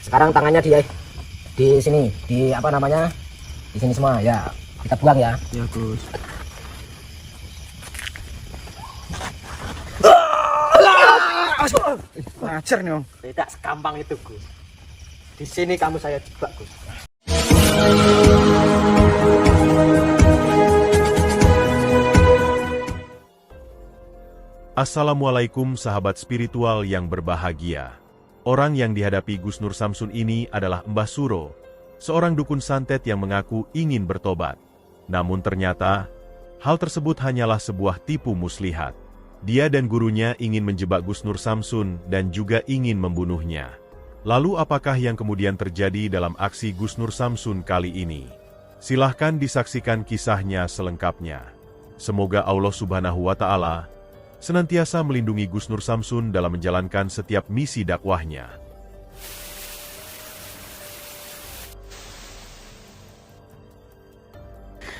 Sekarang tangannya di sini, di apa namanya? Di sini semua ya. Kita buang ya. Ya Gus. Ajar nih, Om. Tidak segampang itu, Gus. Di sini kamu saya jebak, Gus. Assalamualaikum sahabat spiritual yang berbahagia. Orang yang dihadapi Gus Nur Samsun ini adalah Mbah Suro, seorang dukun santet yang mengaku ingin bertobat. Namun ternyata, hal tersebut hanyalah sebuah tipu muslihat. Dia dan gurunya ingin menjebak Gus Nur Samsun dan juga ingin membunuhnya. Lalu apakah yang kemudian terjadi dalam aksi Gus Nur Samsun kali ini? Silahkan disaksikan kisahnya selengkapnya. Semoga Allah Subhanahu wa Ta'ala senantiasa melindungi Gus Nur Samsun dalam menjalankan setiap misi dakwahnya.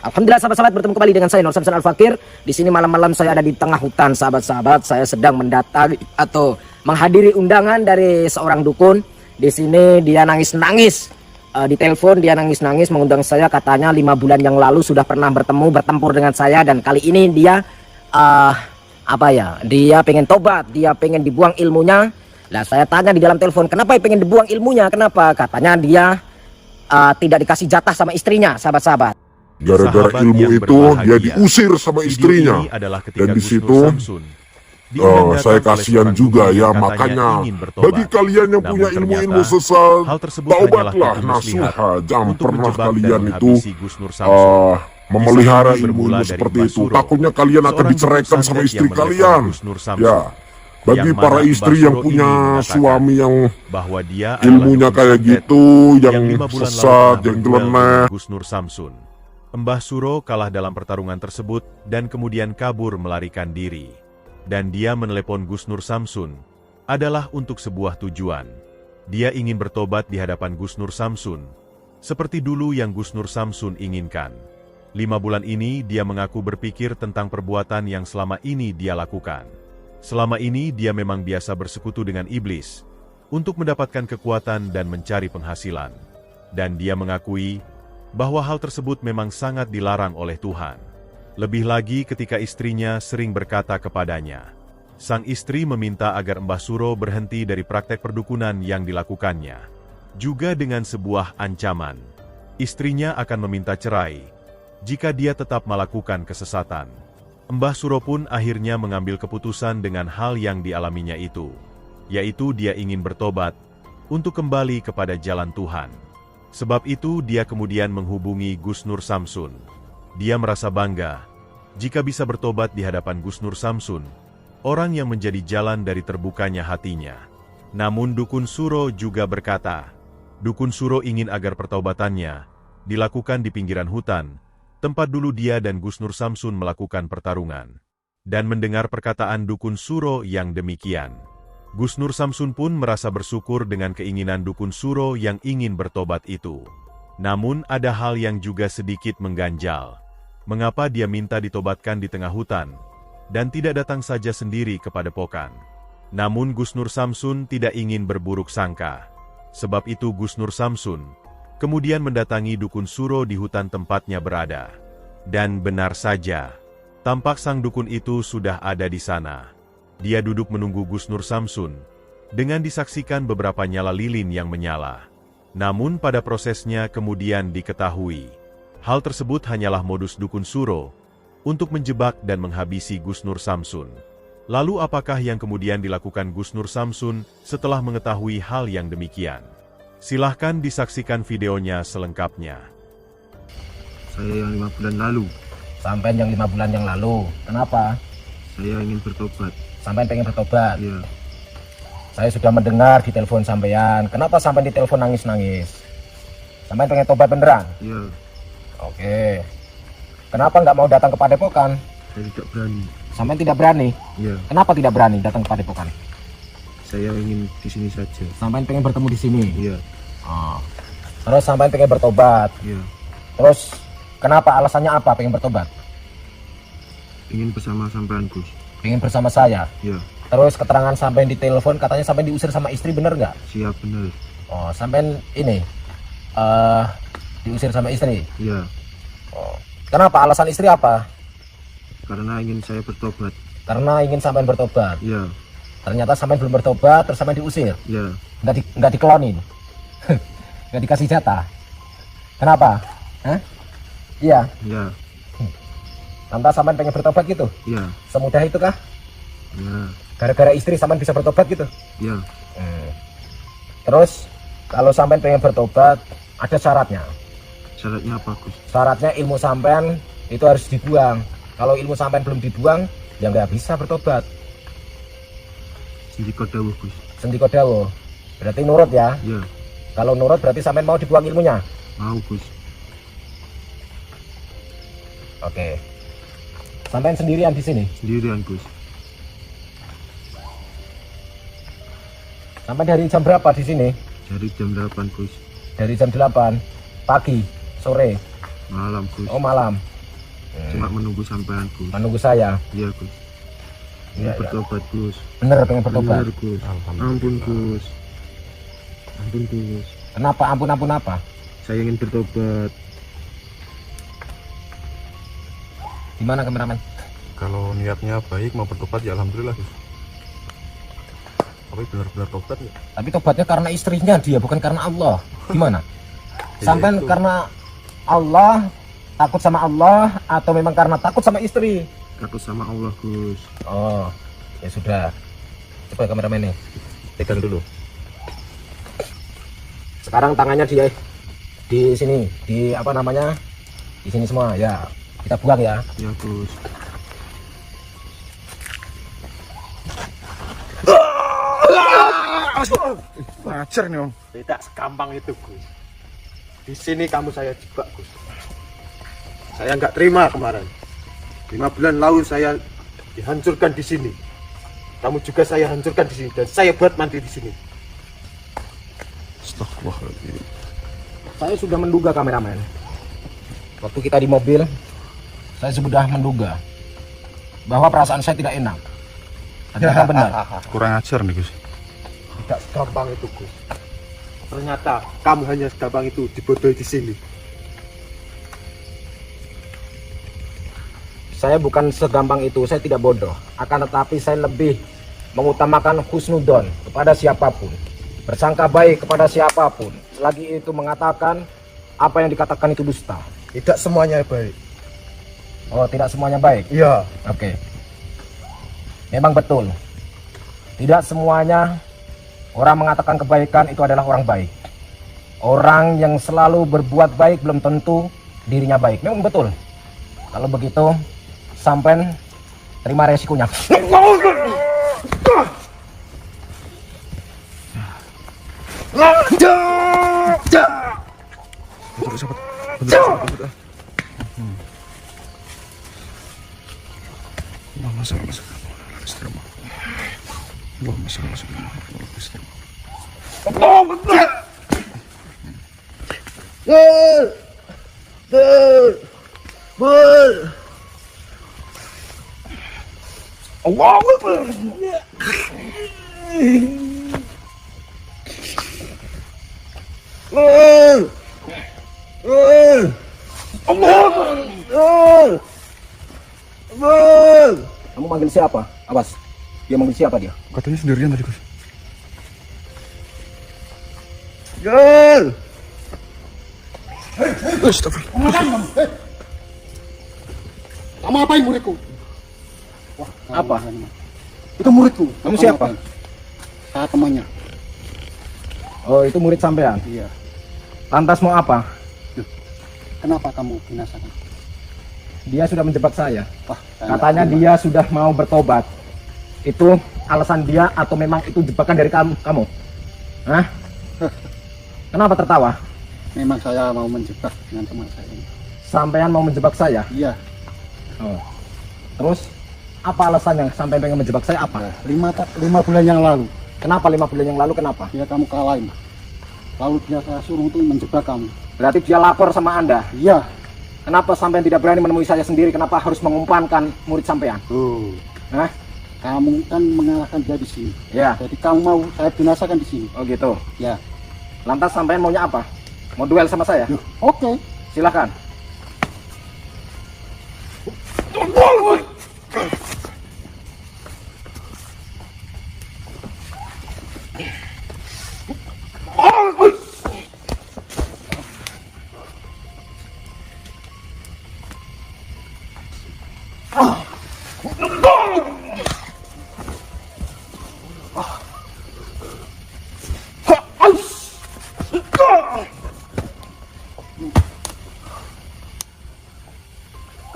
Alhamdulillah sahabat-sahabat, bertemu kembali dengan saya Nur Samsun Al-Fakir. Di sini malam-malam saya ada di tengah hutan, sahabat-sahabat. Saya sedang mendatangi atau menghadiri undangan dari seorang dukun. Di sini dia nangis-nangis. Di telepon dia nangis-nangis mengundang saya, katanya 5 bulan yang lalu sudah pernah bertempur dengan saya, dan kali ini dia dia pengen tobat, dia pengen dibuang ilmunya. Nah, saya tanya di dalam telepon, kenapa pengen dibuang ilmunya? Kenapa? Katanya dia tidak dikasih jatah sama istrinya, sahabat-sahabat. Gara-gara ilmu itu dia diusir sama istrinya. Dan di situ saya kasihan juga ya, makanya bagi kalian yang punya ilmu-ilmu sesat, taubatlah nasuha. Jangan pernah kalian itu memelihara ilmu-ilmu seperti itu. Takutnya kalian akan diceraikan sama istri kalian. Ya, bagi para istri yang punya suami yang ilmunya kayak gitu, yang sesat, yang nyeleneh. Gus Nur Samsun, Mbah Suro kalah dalam pertarungan tersebut dan kemudian kabur melarikan diri. Dan dia menelepon Gus Nur Samsun adalah untuk sebuah tujuan. Dia ingin bertobat di hadapan Gus Nur Samsun, seperti dulu yang Gus Nur Samsun inginkan. 5 bulan ini dia mengaku berpikir tentang perbuatan yang selama ini dia lakukan. Selama ini dia memang biasa bersekutu dengan iblis untuk mendapatkan kekuatan dan mencari penghasilan. Dan dia mengakui bahwa hal tersebut memang sangat dilarang oleh Tuhan. Lebih lagi ketika istrinya sering berkata kepadanya. Sang istri meminta agar Mbah Suro berhenti dari praktek perdukunan yang dilakukannya. Juga dengan sebuah ancaman. Istrinya akan meminta cerai jika dia tetap melakukan kesesatan. Mbah Suro pun akhirnya mengambil keputusan dengan hal yang dialaminya itu, yaitu dia ingin bertobat untuk kembali kepada jalan Tuhan. Sebab itu dia kemudian menghubungi Gus Nur Samsun. Dia merasa bangga jika bisa bertobat di hadapan Gus Nur Samsun, orang yang menjadi jalan dari terbukanya hatinya. Namun Dukun Suro juga berkata, Dukun Suro ingin agar pertaubatannya dilakukan di pinggiran hutan, tempat dulu dia dan Gus Nur Samsun melakukan pertarungan. Dan mendengar perkataan Dukun Suro yang demikian, Gus Nur Samsun pun merasa bersyukur dengan keinginan Dukun Suro yang ingin bertobat itu. Namun ada hal yang juga sedikit mengganjal. Mengapa dia minta ditobatkan di tengah hutan, dan tidak datang saja sendiri ke padepokan? Namun Gus Nur Samsun tidak ingin berburuk sangka. Sebab itu Gus Nur Samsun kemudian mendatangi Dukun Suro di hutan tempatnya berada. Dan benar saja, tampak sang dukun itu sudah ada di sana. Dia duduk menunggu Gus Nur Samsun, dengan disaksikan beberapa nyala lilin yang menyala. Namun pada prosesnya kemudian diketahui, hal tersebut hanyalah modus Dukun Suro untuk menjebak dan menghabisi Gus Nur Samsun. Lalu apakah yang kemudian dilakukan Gus Nur Samsun setelah mengetahui hal yang demikian? Silahkan disaksikan videonya selengkapnya. Saya yang 5 bulan lalu. Sampai yang 5 bulan yang lalu. Kenapa? Saya ingin bertobat. Sampai pengen bertobat. Iya. Saya sudah mendengar di telepon sampean. Kenapa sampai di telepon nangis-nangis? Sampai pengen tobat beneran? Iya. Oke. Kenapa nggak mau datang ke padepokan? Saya tidak berani. Sampai tidak berani? Iya. Kenapa tidak berani datang ke padepokan? Saya ingin di sini saja. Sampai pengen bertemu di sini? Iya. Oh. Terus sampai pengen bertobat? Iya. Terus kenapa, alasannya apa pengen bertobat? Ingin bersama sampean Gus. Ingin bersama saya? Iya. Terus keterangan sampai di telepon katanya sampai diusir sama istri, bener nggak? Siap, benar. Oh, sampean ini diusir sama istri. Ya, Oh. Kenapa? Alasan istri apa? karena ingin saya bertobat. Karena ingin sampean bertobat. Ya, Ternyata sampean belum bertobat, terus sampean diusir. ya, Nggak diklonin. Nggak dikasih jatah. Kenapa? Hah? Iya. ya, Lantas sampean pengen bertobat gitu? ya, Semudah itu kah? ya, Gara-gara istri sampean bisa bertobat gitu? ya. Terus kalau sampean pengen bertobat ada syaratnya. Syaratnya apa, Gus? Syaratnya ilmu sampean itu harus dibuang. Kalau ilmu sampean belum dibuang, ya nggak bisa bertobat. Sendiko dawuh, Gus. Sendiko dawuh. Berarti nurut ya. Ya, Kalau nurut berarti sampean mau dibuang ilmunya. mau, Gus. Oke. Sampean sendirian di sini. Sendirian, Gus. Sampai dari jam berapa di sini? Dari jam 8, Gus. Dari jam 8 pagi, sore, Malam, Gus. oh malam. Cuma menunggu sampean, Gus. Menunggu saya. Iya, Gus. Iya, Ingin iya. bertobat, Gus. Bener pengen bertobat. Benar, Gus. Ampun, Gus. Ampun, Gus. Kenapa ampun apa? Saya ingin bertobat. Gimana kameramen? Kalau niatnya baik mau bertobat ya alhamdulillah Gus. Tapi benar-benar tobat ya. Tapi tobatnya karena istrinya dia, bukan karena Allah. Gimana? Sampean itu. karena Allah, takut sama Allah, atau memang karena takut sama istri? Takut sama Allah, Gus. Oh, ya sudah. Coba kameramen nih, pegang dulu. Sekarang tangannya dia di sini, di apa namanya? Di sini semua, ya. Kita buang ya. Ya, Gus. Ngajar nih Om. Tidak segampang itu, Gus. Di sini kamu saya jebak, Gus. Saya nggak terima kemarin. 5 bulan lalu saya dihancurkan di sini. Kamu juga saya hancurkan di sini dan saya buat mati di sini. Astagfirullahaladzim. Saya sudah menduga kameramen. Waktu kita di mobil, saya sudah menduga bahwa perasaan saya tidak enak. Ternyata benar. Kurang ajar nih Gus. Tidak segampang itu, Gus. Ternyata kamu hanya segampang itu dibodohi di sini. Saya bukan segampang itu, saya tidak bodoh. Akan tetapi saya lebih mengutamakan husnudon kepada siapapun. Bersangka baik kepada siapapun. Selagi itu mengatakan apa yang dikatakan itu dusta. Tidak semuanya baik. Oh, tidak semuanya baik. Iya. Oke. Memang betul. Tidak semuanya orang mengatakan kebaikan itu adalah orang baik. Orang yang selalu berbuat baik belum tentu dirinya baik. Memang betul. Kalau begitu, sampean terima resikonya. Kamu manggil siapa? Awas. Dia manggil siapa dia? Katanya sendirian tadi Gus. Kamu apain muridku? Apa? Itu muridku. Kamu siapa? Saya temannya. Oh, itu murid sampean. Iya. Lantas mau apa? Kenapa kamu binasakan? Dia sudah menjebak saya. Wah, Katanya dia sudah mau bertobat. Itu alasan dia atau memang itu jebakan dari kamu? Hah? Kenapa tertawa? memang saya mau menjebak dengan teman saya ini. Sampean mau menjebak saya? Iya. Oh. Terus apa alasannya sampai pengen menjebak saya apa? 5 bulan yang lalu. Kenapa 5 bulan yang lalu kenapa? Dia kamu kalahin. Lalu dia saya suruh untuk menjebak kamu. Berarti dia lapor sama Anda. Iya. Kenapa sampean tidak berani menemui saya sendiri? Kenapa harus mengumpankan murid sampean? Oh. Hah? Kamu kan mengalahkan dia di sini. Ya. Jadi kamu mau saya binasakan di sini. Oh gitu. Ya. Lantas sampean maunya apa? Mau duel sama saya? Oke. Silakan.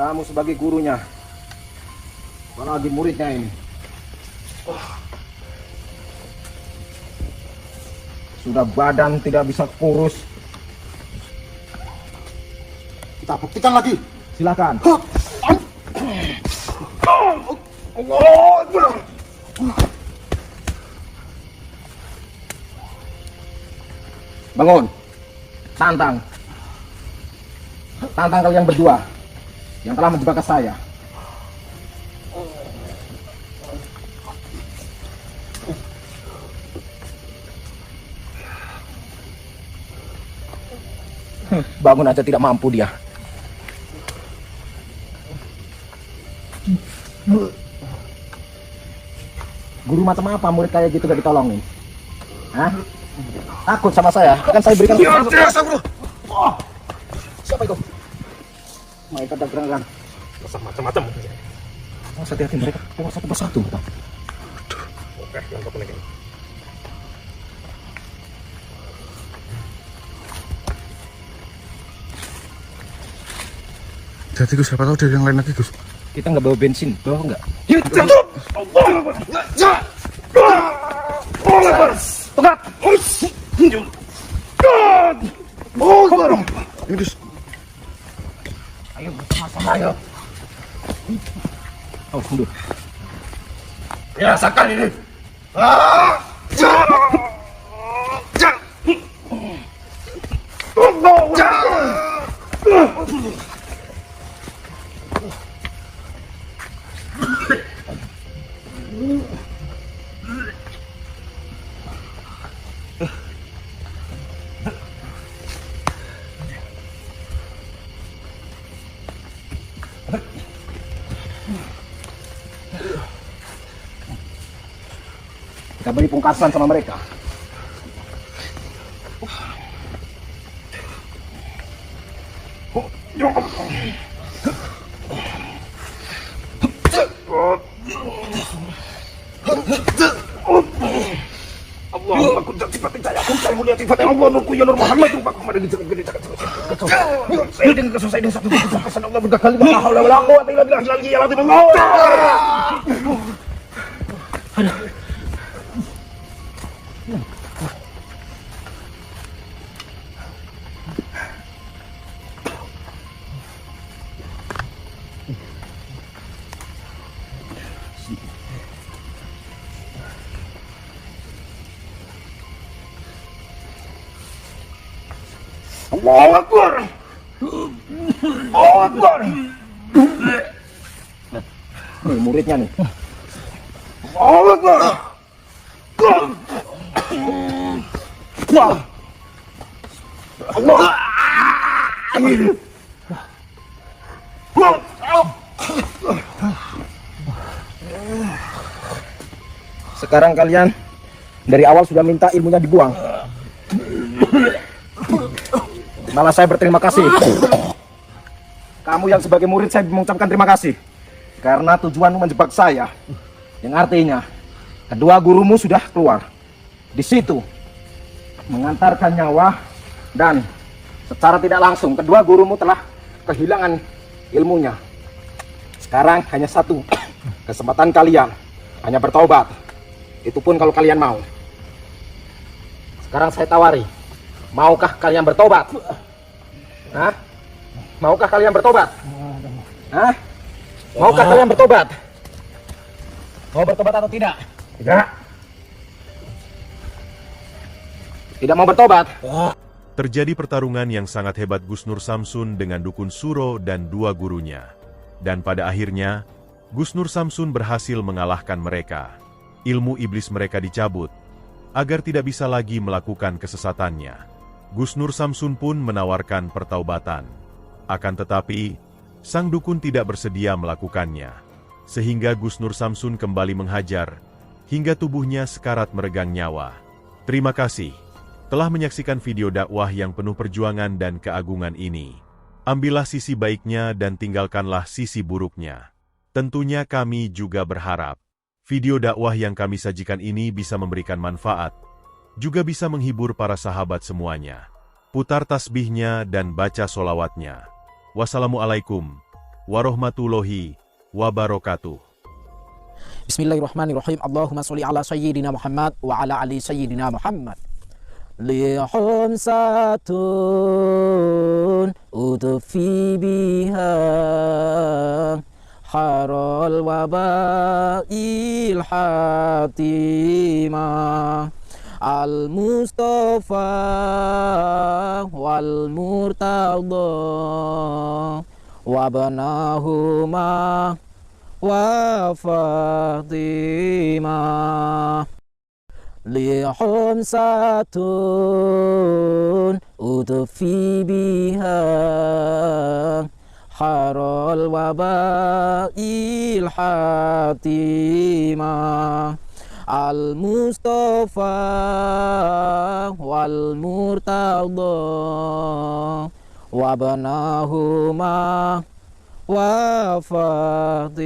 Kamu sebagai gurunya, apalagi muridnya ini, sudah badan tidak bisa kurus. Kita buktikan lagi. Silakan. Bangun. Tantang kalian berdua yang telah menjebak saya. Bangun aja tidak mampu dia. Guru macam apa murid kayak gitu gak ditolongin? Hah? Takut sama saya? Kan saya berikan. Oh, siapa itu? Mereka ada gerangan. Macam-macam. Hati-hati mereka. Tengok satu persatu. Oke, lengkap lagi. Jadi Gus, siapa tahu ada yang lain lagi Gus. Kita nggak bawa bensin, bawa nggak? Ini Gus. Ayo bersama-sama ayo. Oh, mundur. Rasakan ini. Kita beri pungkasan sama mereka. Allahumma kun sifat saya kun saya mulia sifat Allah nurku ya nur Muhammad wa qamar di gede saya dengan kesusah dengan satu kesan Allah berkali la haula wala quwwata illa billah al-aliyyil azim. Allahu Akbar. Allahu Akbar. Nih muridnya nih. Allahu Akbar. Allah. Sekarang kalian dari awal sudah minta ilmunya dibuang. Malah saya berterima kasih. Kamu yang sebagai murid saya mengucapkan terima kasih karena tujuanmu menjebak saya. Yang artinya kedua gurumu sudah keluar. Di situ mengantarkan nyawa dan secara tidak langsung kedua gurumu telah kehilangan ilmunya. Sekarang hanya satu kesempatan kalian, hanya bertaubat. Itu pun kalau kalian mau. Sekarang saya tawari, maukah kalian bertobat? Hah? Maukah kalian bertobat? Hah? Maukah kalian bertobat? Mau bertobat atau tidak? Tidak. Tidak mau bertobat? Terjadi pertarungan yang sangat hebat Gus Nur Samsun dengan Dukun Suro dan dua gurunya. Dan pada akhirnya, Gus Nur Samsun berhasil mengalahkan mereka. Ilmu iblis mereka dicabut. agar tidak bisa lagi melakukan kesesatannya. Gus Nur Samsun pun menawarkan pertaubatan. Akan tetapi, sang dukun tidak bersedia melakukannya. Sehingga Gus Nur Samsun kembali menghajar, hingga tubuhnya sekarat meregang nyawa. Terima kasih telah menyaksikan video dakwah yang penuh perjuangan dan keagungan ini. Ambillah sisi baiknya dan tinggalkanlah sisi buruknya. Tentunya kami juga berharap video dakwah yang kami sajikan ini bisa memberikan manfaat, juga bisa menghibur para sahabat semuanya. Putar tasbihnya dan baca solawatnya. Wassalamualaikum warahmatullahi wabarakatuh. Bismillahirrahmanirrahim. Allahumma sholli ala sayyidina Muhammad wa ala ali sayyidina Muhammad. Lihum satun utufi biha harul wabail hatimah al-Mustafa wal Murtada wabnahuma wa Fatimah. Lihum satun utufi biha harul wabail hatimah al-Mustafa wal Murtada wabnahuma wa Fatimah.